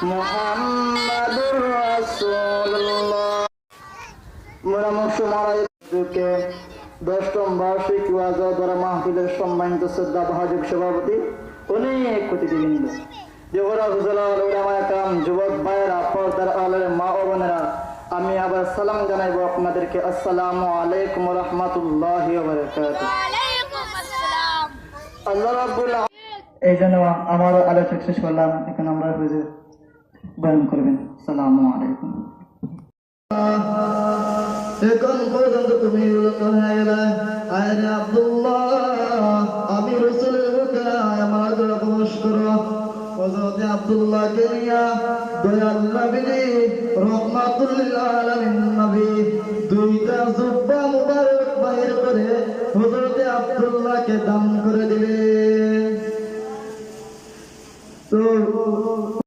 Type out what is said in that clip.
মুহাম্মাদুর রাসূলুল্লাহ। মুরামুশমারায়কে 10ম বার্ষিক ওয়াজ দ্বারা মাহফিলের সম্মানিত শ্রদ্ধা ভাজক সভাপতি অনেক অতিথিবৃন্দ, দেবরা হুজুরাল উলামা একরাম, যুবক ভাইয়েরা, পর্দার আলের মা ও বোনেরা, আমি আবার সালাম জানাইব আপনাদেরকে। আসসালামু আলাইকুম ওয়া রাহমাতুল্লাহি ওয়া বারাকাতুহু। আল্লাহ রাব্বুল এই জন্য আমার আলোচক শেষ করলাম। এখন আমরা হুজুর বয়ান করবেন। আসসালামু আলাইকুম। এখন পর্যন্ত তুমি হয়ে গেলে আরে আব্দুল্লাহ, আমি রসুলের মুখে আমার দ্বারা প্রবেশ করো। হযরত আব্দুল্লাহকে নিয়া দয়াল নবী রহমাতুল লিল আলামিন নবী দুইটা জুব্বা মুবারক বাইর করে হযরত আব্দুল্লাহকে দান করে দিলেন।